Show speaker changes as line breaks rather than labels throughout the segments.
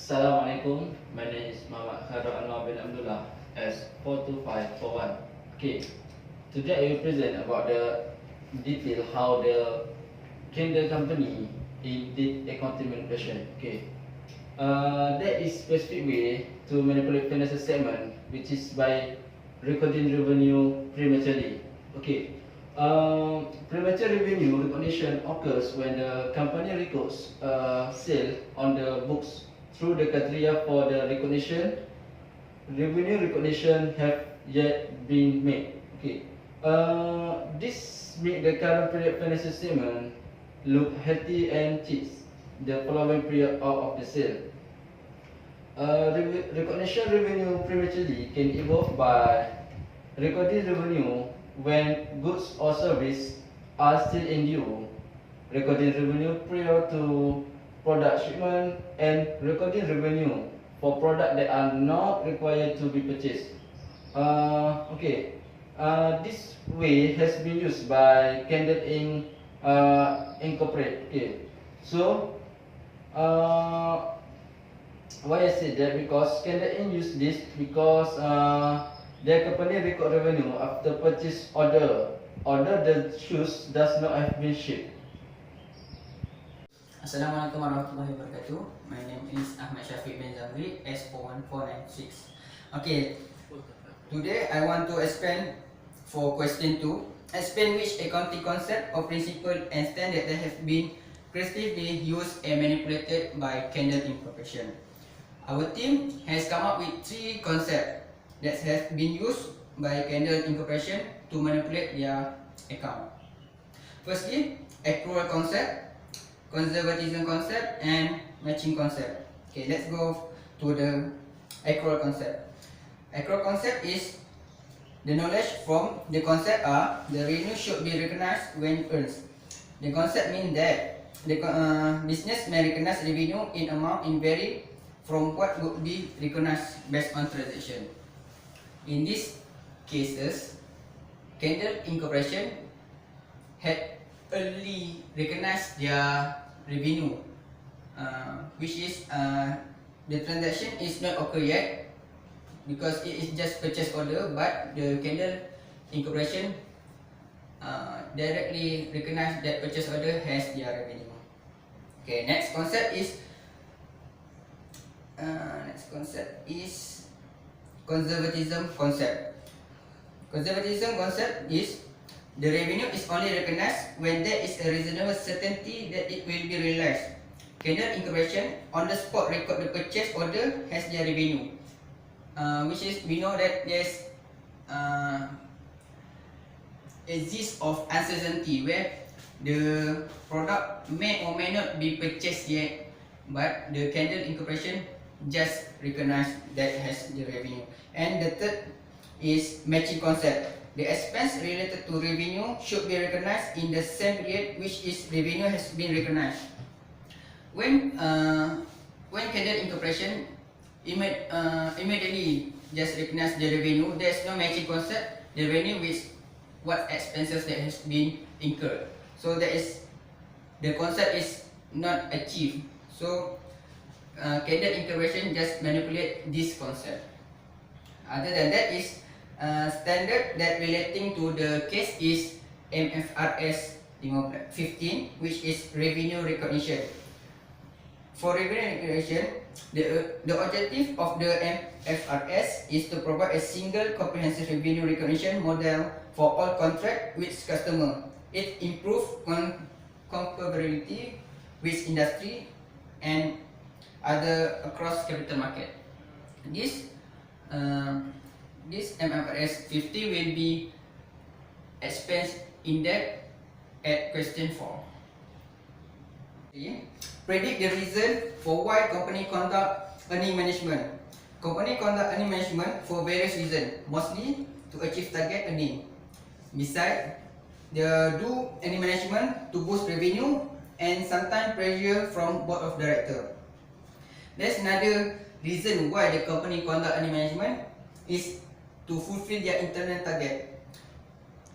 Assalamualaikum. My name is Muhammad Khairul Anwar bin Abdullah S42541. Okay. Today I will present about the detail how the Kindle company did accounting manipulation. Okay. There is specific way to manipulate financial statement, which is by recording revenue prematurely. Okay. Premature revenue recognition occurs when the company records sale on the books through the criteria for the recognition. Revenue recognition have yet been made. Okay. This make the current period financial statement look healthy and cheats the following period out of the sale. Recognition revenue prematurely can evolve by recording revenue when goods or service are still in due, recording revenue prior to product shipment, and recording revenue for products that are not required to be purchased. This way has been used by Candle Incorporate. Okay, so why I said that, because Candle use this because their company record revenue after purchase order the shoes does not have been shipped.
Assalamualaikum warahmatullahi wabarakatuh. My name is Ahmad Syafiq bin Zamri, S41496. Okay, today I want to explain for question 2. Explain which accounting concept or principle and standard that have been creatively used and manipulated by Candle Incorporation. Our team has come up with 3 concepts that have been used by Candle Incorporation to manipulate their account. Firstly, accrual concept, conservatism concept, and matching concept. Okay, let's go to the accrual concept. Accrual concept is the knowledge from the concept are the revenue should be recognized when earned. The concept means that the business may recognize revenue in amount in vary from what would be recognized based on transaction. In these cases, Candle Incorporation had early recognized their revenue, which is the transaction is not occur yet because it is just purchase order, but the Candle Incorporation directly recognize that purchase order has their revenue. Okay, next concept is conservatism concept. Conservatism concept is the revenue is only recognized when there is a reasonable certainty that it will be realized. Candle Incorporation on the spot record the purchase order has their revenue, which is we know that there's exists of uncertainty where the product may or may not be purchased yet, but the Candle Incorporation just recognize that has the revenue. And the third is matching concept. The expense related to revenue should be recognized in the same period which is revenue has been recognized. When Candle Incorporation immediately just recognize the revenue, there is no matching concept. The revenue with what expenses that has been incurred. So that is the concept is not achieved. So Candle Incorporation just manipulate this concept. Other than that is standard that relating to the case is MFRS 15, which is revenue recognition. For revenue recognition, the objective of the MFRS is to provide a single comprehensive revenue recognition model for all contract with customer. It improves comparability with industry and other across capital market. This MFRS 50 will be explained in depth at question 4. Okay. Predict the reason for why company conduct earning management. Company conduct earning management for various reasons, mostly to achieve target earning. Besides, they do earning management to boost revenue and sometimes pressure from board of director. There's another reason why the company conduct earning management is to fulfill their internal target.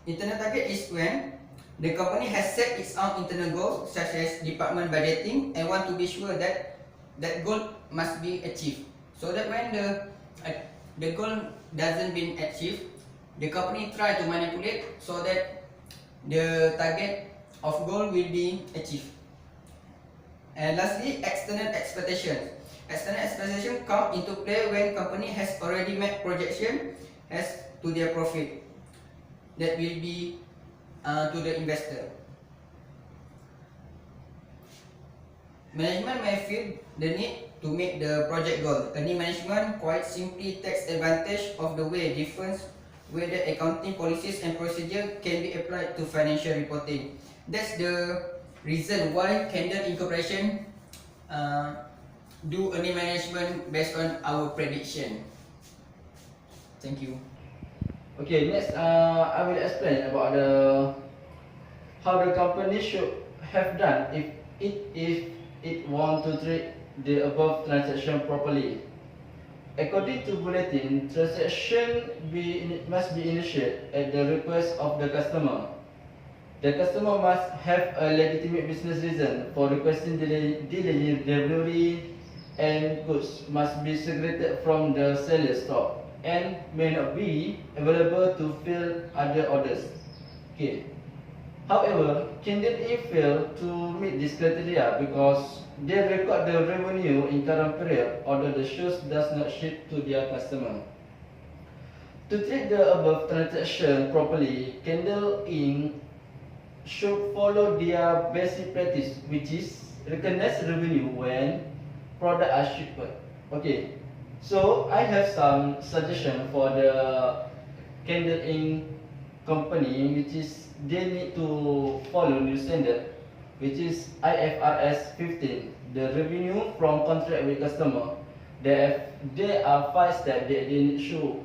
Internal target is when the company has set its own internal goals such as department budgeting and want to be sure that that goal must be achieved. So that when the goal doesn't been achieved, the company try to manipulate so that the target of goal will be achieved. And lastly, external expectations. External expectation come into play when company has already met projection as to their profit that will be to the investor. Management may feel the need to meet the project goal. Any management quite simply takes advantage of the way different whether accounting policies and procedure can be applied to financial reporting. That's the reason why Kendall Incorporation do any management based on our prediction. Thank you.
Okay, next I will explain about how the company should have done if it want to treat the above transaction properly. According to bulletin, transaction must be initiated at the request of the customer. The customer must have a legitimate business reason for requesting delivery, and goods must be segregated from the seller's stock and may not be available to fill other orders. Okay. However, Kindle Inc. failed to meet this criteria because they record the revenue in current period, although the shoes does not ship to their customer. To treat the above transaction properly, Kindle Inc. should follow their basic practice, which is recognize revenue when products are shipped. Okay, so I have some suggestion for the Kindle Inc. company, which is they need to follow new standard, which is IFRS 15, the revenue from contract with customer. There are 5 steps that they should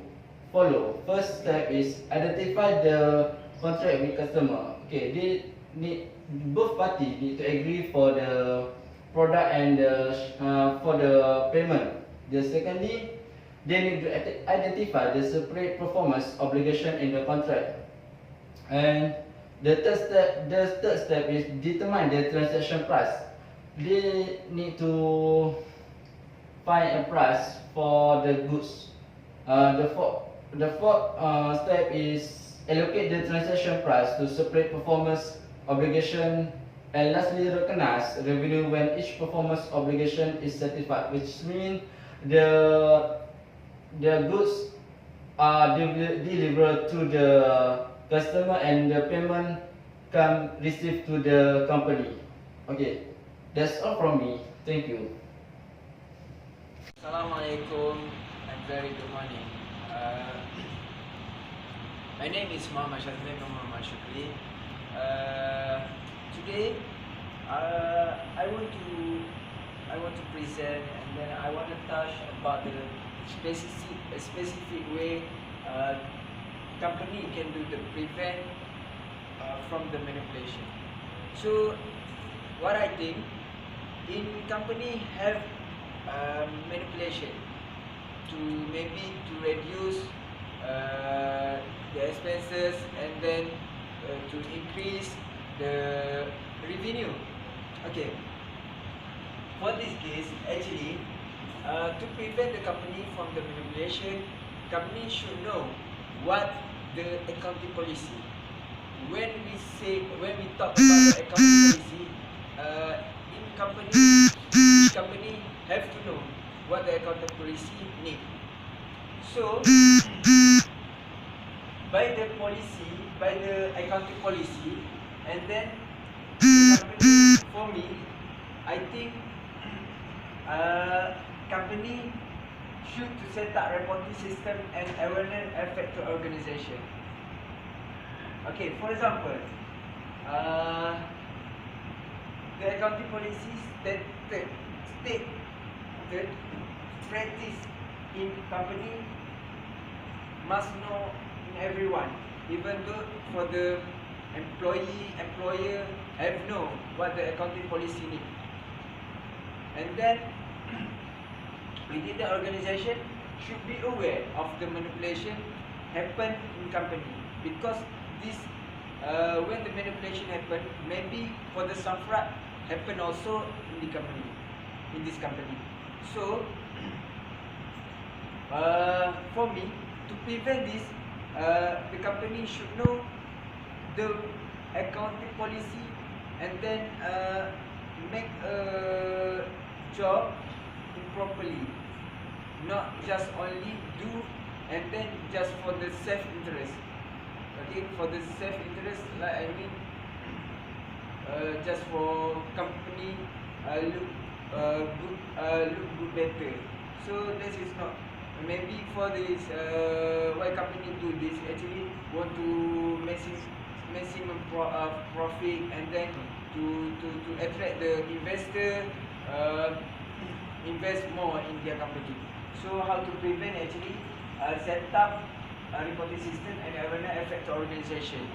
follow. First step is identify the contract with customer. Okay, they need both parties need to agree for the product and for the payment. Secondly, they need to identify the separate performance obligation in the contract. And the third step is determine the transaction price. They need to find a price for the goods. The fourth step is allocate the transaction price to separate performance obligation, and lastly recognize revenue when each performance obligation is satisfied, which means the goods are delivered to the customer and the payment can receive to the company. Okay, that's all from me. Thank you.
Assalamualaikum and very good morning. My name is Muhammad Shazmin Muhammad Shukri. Today I want to present, and then I want to touch about the specific way company can do the prevent from the manipulation. So what I think, in company have manipulation to maybe to reduce the expenses, and then to increase the revenue. Okay, for this case actually to prevent the company from the manipulation, company should know what the accounting policy. When we talk about the accounting policy, in company, each company have to know what the accounting policy need. So by the accounting policy, and then the company, for me, I think company should to set up reporting system and awareness effect to organization. Okay, for example, the accounting policies that state the practice in company must know in everyone, even though for the employer have know what the accounting policy need. And then within the organization should be aware of the manipulation happen in company, because this when the manipulation happen, maybe for the some fraud happen also in the company. in this company. So for me, to prevent this, the company should know the accounting policy, and then make a job improperly, not just only do and then just for the self-interest. Okay, for the self-interest, like I mean, just for company look good, look good better. So this is not. Maybe for this, why company do this? Actually, want to maximum profit, and then to attract the investor, invest more in their company. So how to prevent? Actually, set up a reporting system and awareness affect the organization.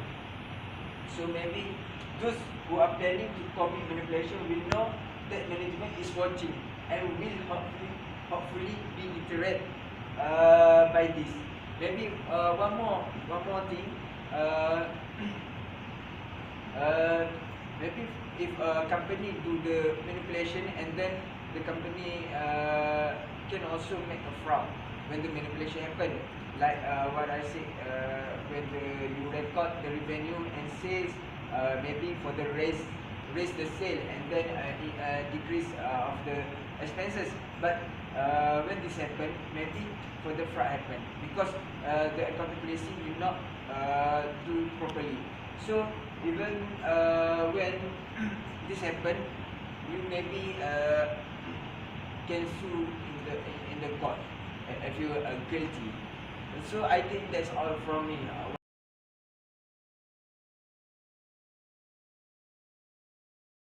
So maybe those who are planning to commit manipulation will know that management is watching and will hopefully be deterred by this. Maybe one more thing. Maybe if a company do the manipulation, and then the company can also make a fraud when the manipulation happen. Like what I said, when you record the revenue and sales, maybe for the raise the sale, and then decrease of the expenses. But when this happen, maybe for the fraud happen, because the accounting policy will not do properly. So even when this happen, you maybe can sue in the court if you are guilty. So I think that's all from me.